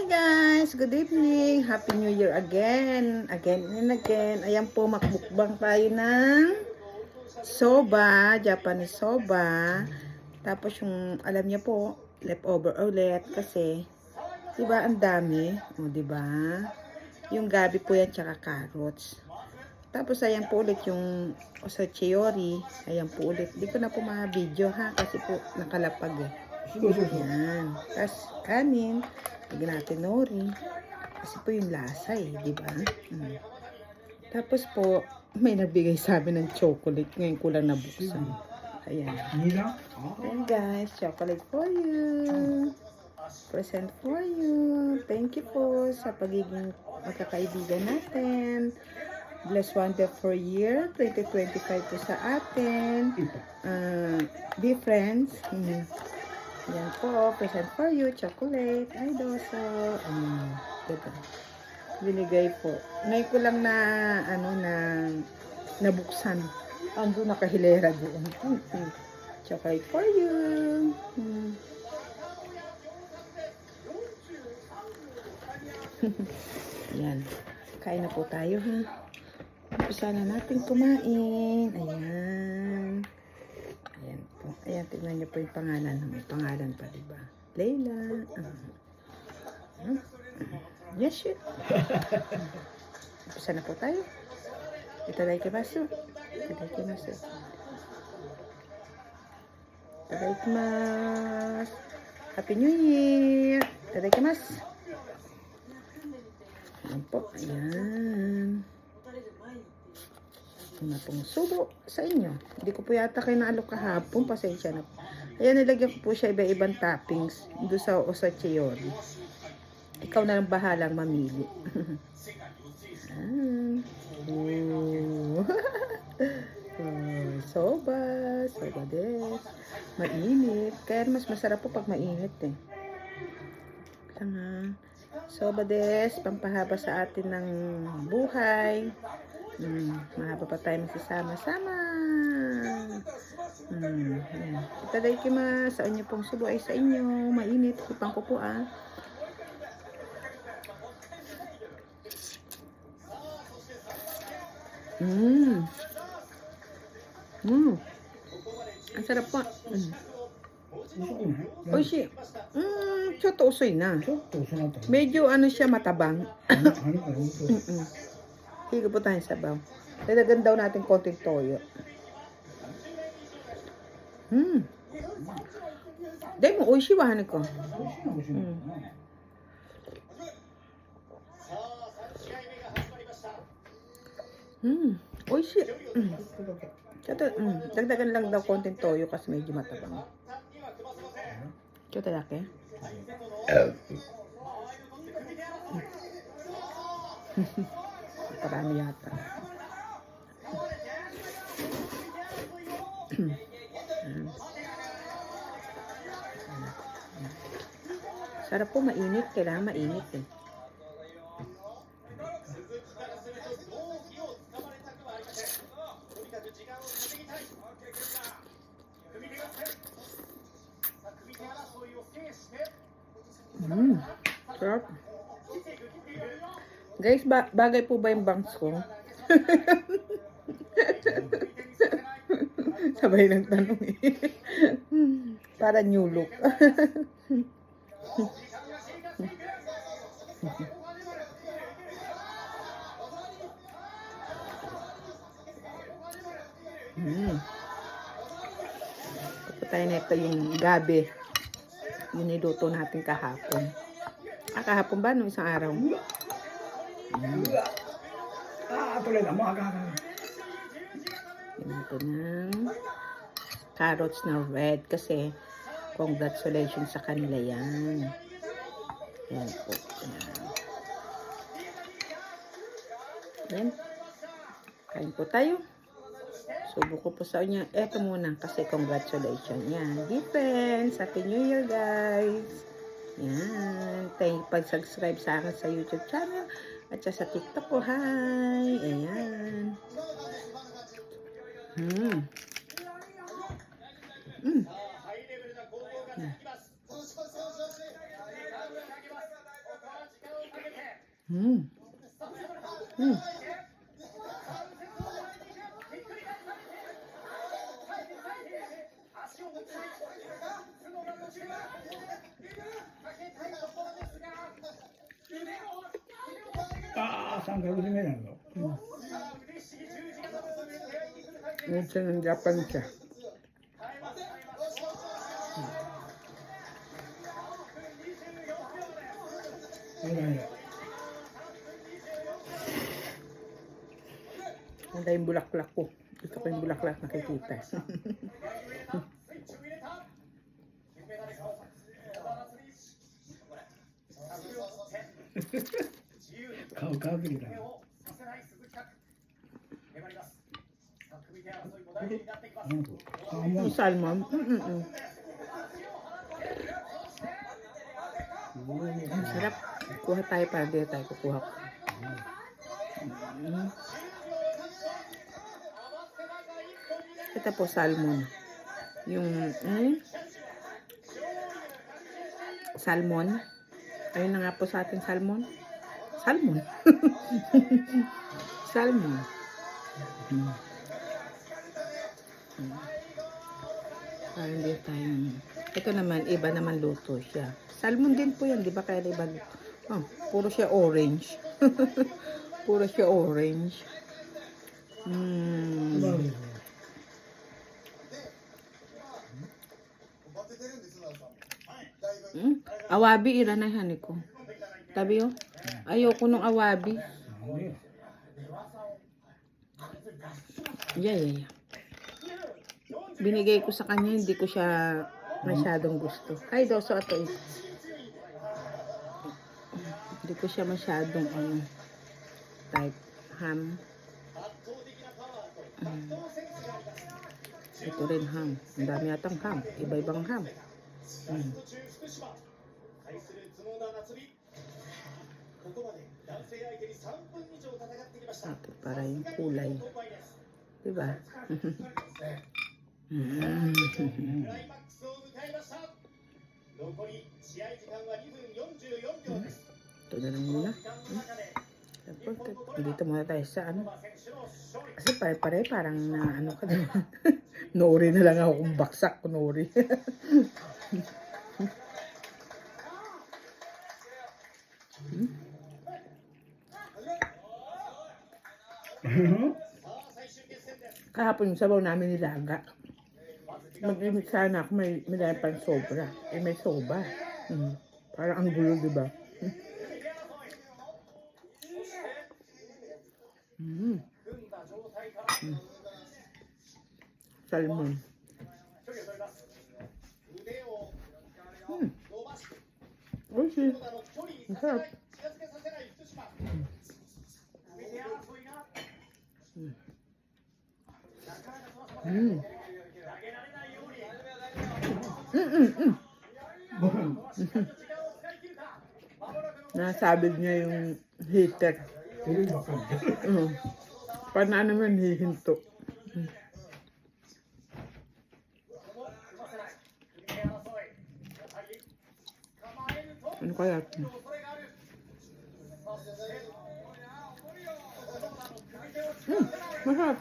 Guys, good evening. Happy New Year again. Again and again. Ayan po, makbukbang tayo ng soba, Japanese soba. Tapos yung, alam niyo po, leftover ulit kasi, diba ang dami? O, diba? Yung gabi po yan, tsaka carrots. Tapos ayan po ulit yung osachiori. Ayan po ulit. Di ko na po ma-video ha, kasi po nakalapag eh. Ayan. Tapos kanin. Lagyan natin nori. Kasi po yung lasa eh, di ba? Tapos po, may nagbigay sa amin ng chocolate. Ngayon ko lang nabuksan. Ayan. Ayan guys, chocolate for you. Present for you. Thank you po sa pagiging magkakaibigan natin. Bless wonderful year 2025 po sa atin. Be friends. Yan po, present for you, chocolate. Ay, doso. Ito. Binigay po. Ngayon ko lang na, nabuksan. Ando nakahilera doon. Chocolate for you. Yan. Kain na po tayo, ha. Umpisa na natin kumain. Ayan. Ayan po. Ayan, tignan niyo po yung pangalan. May pangalan pa, diba? Layla. Yes, shit. Umpisa na po tayo. Itadakimasu. Itadakimasu. Itadakimasu. Happy New Year. Itadakimasu. Ayan po. Ayan. Na pong subo sa inyo. Hindi ko po yata kayo naalok kahapon. Pasensya na po. Ayan, nilagyan ko po siya iba-ibang toppings doon sa osachiori. Ikaw na lang bahalang mamili. Soba. Soba des. Mainit. Kaya mas masarap po pag mainit eh. Soba des. Pampahaba sa atin ng buhay. Mahaba pa tayo magsasama-sama. Itadakimasu. Sa inyo pong subo ay sa inyo. Mainit. Ipang ko po ah. Ang sarap po. Oishi. Choto usoy na. Medyo ano siya matabang. Higa po tayo sa sabaw. Lagyan daw natin konting toyo. Dahil mo, oishi wahan ko. Oishi. Dagdagan lang daw konting toyo kasi medyo matabang. Choto laki. Parami yata. Sarap po, mainit. Kailangan mainit eh. Sarap. Guys, bagay po ba yung bangs ko? Sabay ng tanong eh. Para new look. Tapos na ito yung gabi. Yung niluto natin kahapon. Kahapon ba? Nung isang araw? Tuloy na mo. Ito ng carrots na red kasi congratulations sa kanila yan. Ayan po. Ayan. Kain po tayo. Subo ko po sa inyo. Eto muna kasi congratulations. Yan. Defense. Happy New Year guys. Yan. Thank you pag-subscribe sa akin sa YouTube channel. At sa TikTok ko. Hi. Ayan. Mm. Mm.三角締めなんだ。Minsan ng Japan siya. Ganda yung bulaklak ko. Gusto ko yung bulaklak nakikita.顔ぶりだ。Yung salmon. Ang sarap. Kuha tayo para dito tayo kukuha. Ito po salmon. Yung salmon. Ayun na nga po sa ating salmon. Salmon. Salmon. Parang hindi tayo. Ito naman, iba naman luto siya. Salmon din po yan, di ba? Kaya iba. Oh, puro siya orange. Puro siya orange. Awabi, iranahan ko. Tabi yo. Ayoko nung awabi. Yeah. Binigay ko sa kanya, hindi ko siya masyadong gusto. Ay, doso ato eh. Hindi ko siya masyadong type ham. Ito rin ham. Ang dami atang ham. Iba-ibang ham. Ito para yung kulay. Diba? Ito na lang muna. Dito muna tayo sa kasi pare-pare parang na ka naman. Nori na lang ako kung baksak ko nori. Kahapon yung sabaw namin nilaga. Mag-imit sana ako may dahil pang sobra. May soba. Parang ang gulo, diba? Salmon. Oishi. Masarap. Nasabid niya yung heater. Paano naman hihinto? Ano kaya ito? Masarap.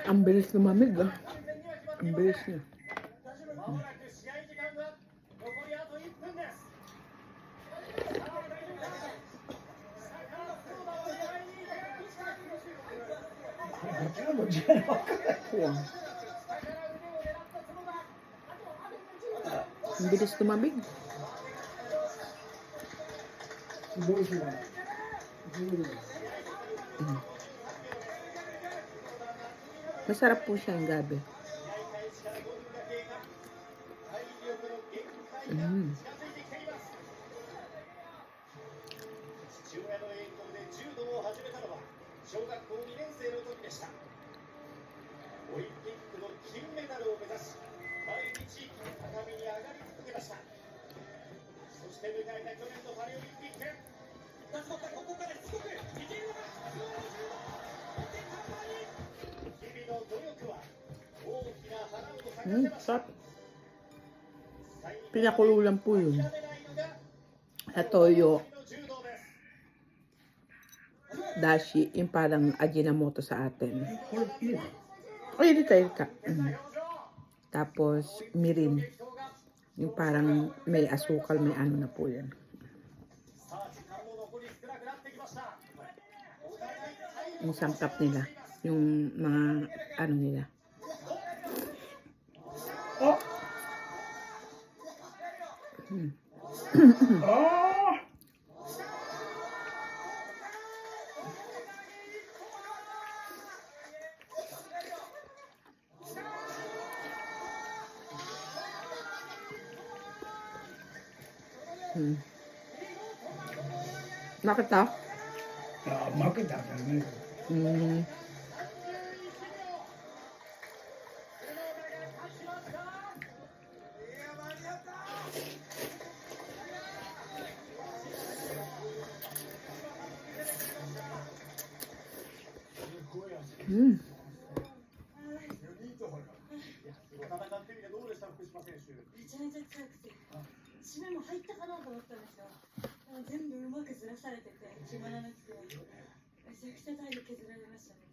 Ang bilis lumamig ah. Ang bilis niya. Ang bilis lumamig. Masarap po siya yung gabi. 小学校2年生の時でした。オリンピックの金メダルを目指し、毎日畳に上がり続けました。そして迎えた去年のパリオリンピック。夏またここからしつこくいけるのか。日々の努力は大きな花を咲かせました。 Sarap. Pinakulo lang po yun. Sa toyo. Dashi, yung parang Ajinomoto sa atin. これいいの？ Ay, irita. Tapos, mirin. Yung parang may asukal, may ano na po yun. Yung sangkap nila. Yung mga ano nila. Oh! Oh! Bakit daw? Ah, bakit dapat na yun? Mm. めちゃめちゃ強くて、締めも入ったかなと思ったんですよ。でも全部うまくずらされてて、決まらなくて、めちゃくちゃ体力削られましたね。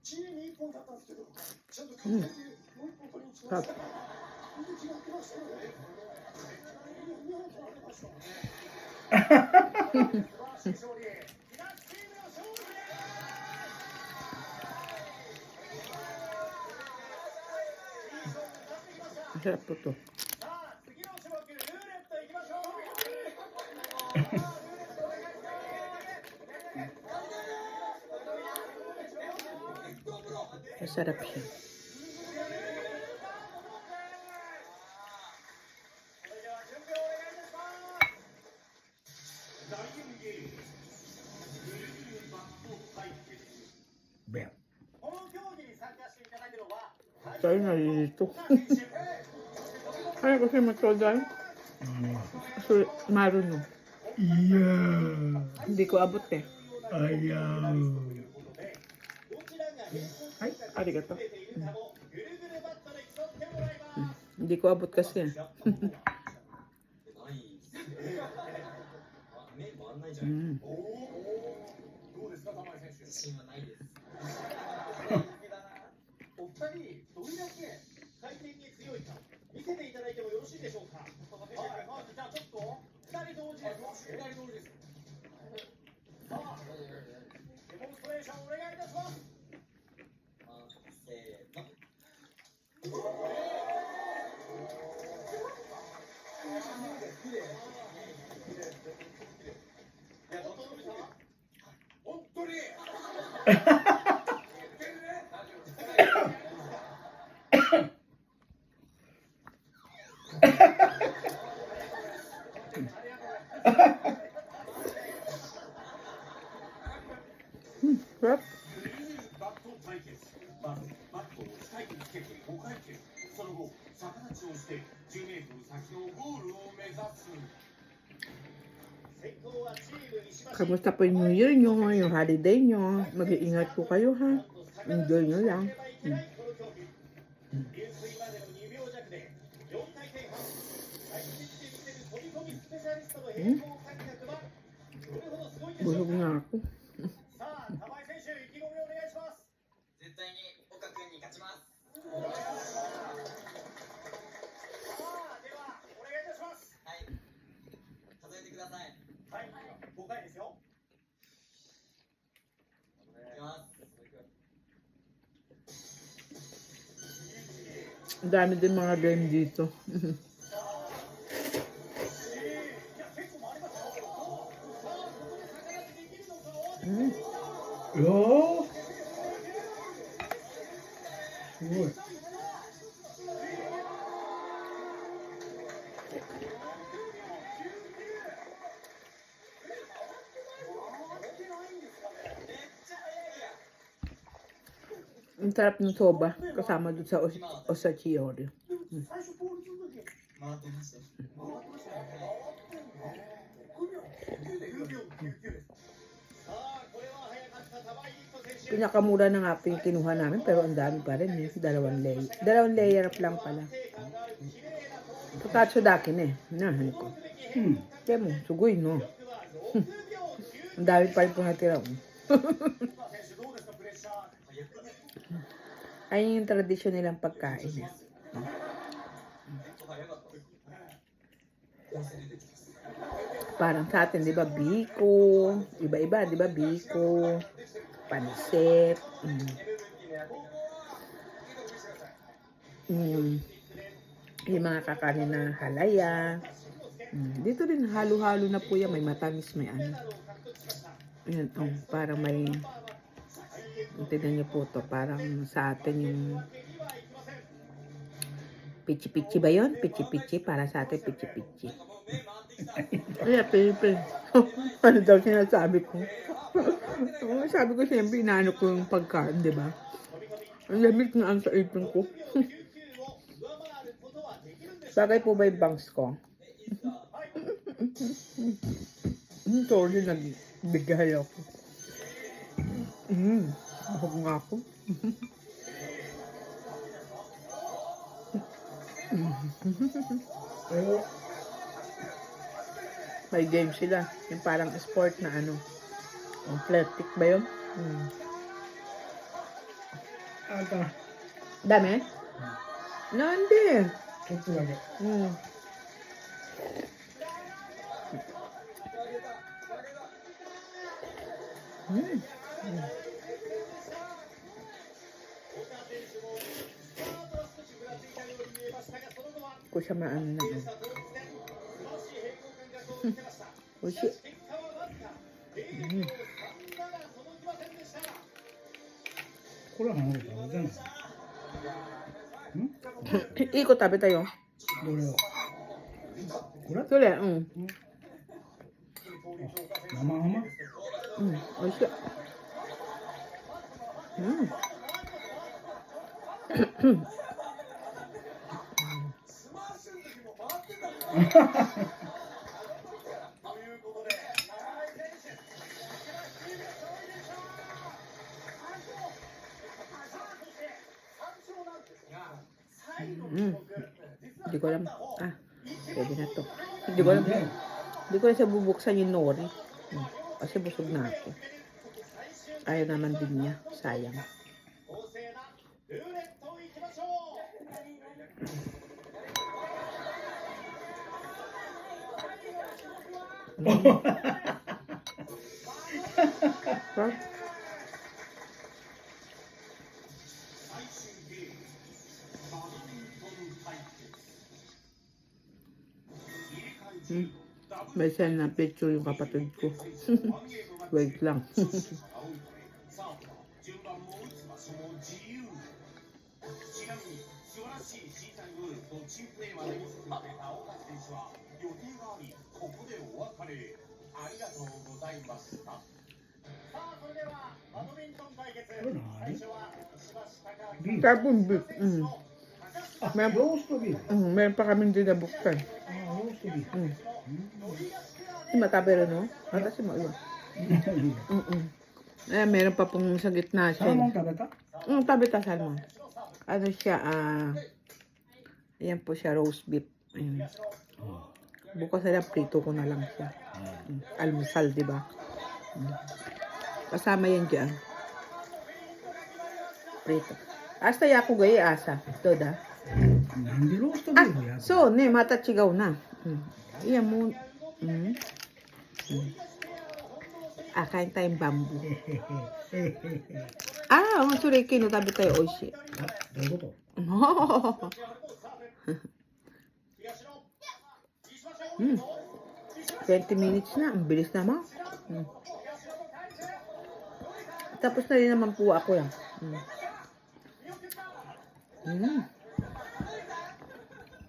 チーム1本だったんですけど、ちゃんと考えてもう1本取りに来ました。本当に決まってましたよね。2本取られました。素晴らしい勝利。木梨チームの勝利。 Masarap po to. Masarap siya. Ben. Tayo nalilito. Kaya kasi matodal. So, marunong. Yeah. Hindi ko abot eh. Ayaw. Ay, arigato. Hindi ko abot kasi. Mm. お二人どれだけ回転に強いか見せていただいてもよろしいでしょうか。はい、じゃあちょっと二人同時です。二人同時です。さあ、デモンストレーションお願いいたします。せーの。本当に。Sarap. バット対決。まずバットをスタイルにつけて5回転。その後逆立ちをして10メートル先のゴールを目指す。先行はチーム石橋。 Kamusta po yung New Year nyo, yung holiday nyo? Mag-iingat po kayo ha. Enjoy nyo lang. 入水までの2秒弱で4回転半。最終的に見せる飛び込みスペシャリストの平行感覚はどれほどすごいでしょう Busog か。 na ako. さあ、玉井選手、意気込みをお願いします。絶対に岡君に勝ちます。さあ、では、お願いいたします。はい。数えてください。はい、5回ですよ。いきます。 Ang dami din mga game dito. いや、結構回りますよ。さあ、ここで逆立ちできるのか。よー。すごい。めっちゃ速い Ang sarap ng soba kasama doon sa osachiori. 最初ボールするとき回ってましたよ。9秒99です。さあ、これは早かった玉井陸斗選手。 Pinakamura na nga po yung kinuha namin pero ang dami pa rin eh. Dalawang layer lang pala. Ito tatsudaki na eh. Nahan ko. Kaya mo, sugoy no. Ang dami pa rin po natira. 選手どうですか、プレッシャー。 Ayun yung tradisyon nilang pagkain. Eh. 早かったです。温泉出てきます。 Parang sa atin, di ba, biko. Iba-iba, di ba, biko. Pansit. Yung mga kakanin na halaya. Dito rin, halo-halo na po yan. May matamis, may ano. Ayan, parang may... Tignan niyo po to. Parang sa atin yung... Pichi-pichi ba yun? Pichi-pichi. Para sa atin, pichi-pichi. Ay, Pepe. Ano daw sinasabi ko? Sabi ko siyempre, inaano ko yung pagkain, di ba? Ang lamig na ang sa ipin ko. Bagay po ba yung bangs ko? Sorry, nagbigay ako. Mahog nga ako. May game sila. Yung parang sport na ano. Athletic ba yun? Ata. Dami? No, hindi. ちょっとだけ。 Ko siya maano na. Ushi. これは何だろうじゃない。 Iko tabi tayo. どれを。これ Sule, 生ハマ Ushi. Hindi ko alam. Pwede na to. Hindi ko alam. Hindi ko na siya bubuksan yung nori. Kasi busog na ako. Ayaw naman din niya. Sayang. 公正なルーレットをいきましょう。 May send na picture yung kapatid ko. Wait lang. さあ、順番も打つ場所も自由。ちなみに素晴らしい審査ルールとチームプレーまで当てた岡選手は予定があり、ここでお別れ。ありがとうございました。さあ、それではバドミントン対決。最初は石橋貴明。 Tapos,ローストビーフ。 meron pa kaming dinabuksan. ローストビーフ。 Si Matabero, no? Kasi mo iba. Meron pa pong sa gitna サーモン siya. 食べた？ Tabi ta salmon. Ano siya, ayan po siya, roast beef. Ayan. Bukas na lang, prito ko na lang siya. Almusal, di ba? Kasama yan dyan. Prito. Asta yaku gaya asa. Ito da. なんでローストビーフやる？ So, ne, matachigaw na. Iyan mo. Kain tayong bamboo. Suriki no tabi tayo oishi. どういうこと？ 20 minutes na. Ang bilis naman. Tapos na rin naman po ako yan.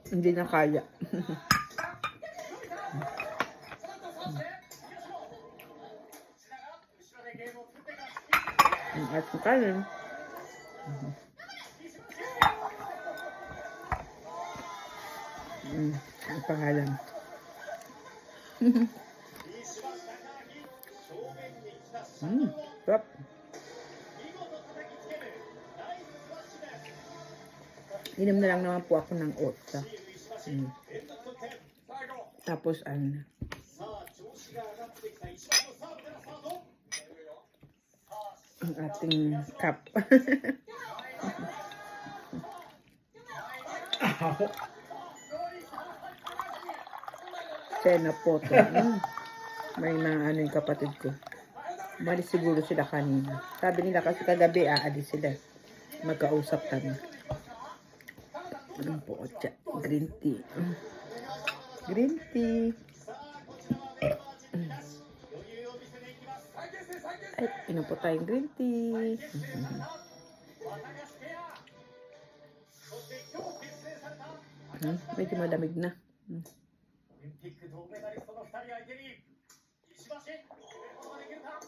Hindi na kaya. At kanin. Ang pangalan. Sarap. Inom na lang naman po ako ng oats. Tapos, ano, さあ調子が上がってきた石橋のサーブからスタート ang ating cup. Sena po to. May na ano yung kapatid ko. Malis siguro sila kanina. Sabi nila kasi kagabi aalis sila. Magkausap kami. Ano po? Green tea. Green tea. Ay, inom po tayong green tea. Medyo malamig na. オリンピック銅メダリストの2人相手に石橋決めることができるか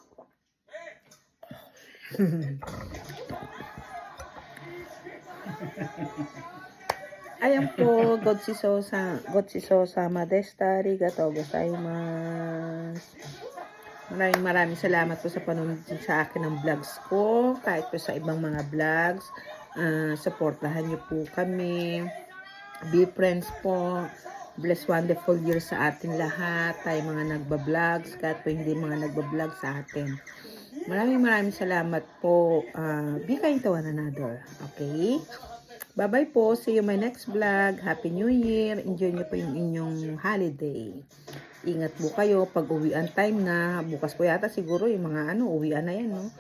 Ayan po, Gochisousama deshita, arigatou gozaimasu. Maraming salamat po sa panonood sa akin ng vlogs ko. Kahit po sa ibang mga vlogs, supportahan niyo po kami. Be friends po. Bless wonderful year sa ating lahat. Tayo mga nagba-vlogs, kahit po hindi mga nagba-vlog sa atin. Maraming salamat po. Be kind to one another. Okay? Bye-bye po. See you my next vlog. Happy New Year. Enjoy niyo po yung inyong holiday. Ingat po kayo pag uwian time na. Bukas po yata siguro yung mga uwian na yan, no?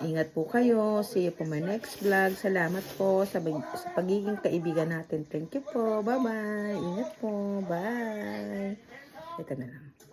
Ingat po kayo. See you po my next vlog. Salamat po sa pagiging kaibigan natin. Thank you po. Bye-bye. Ingat po. Bye. Ito na lang.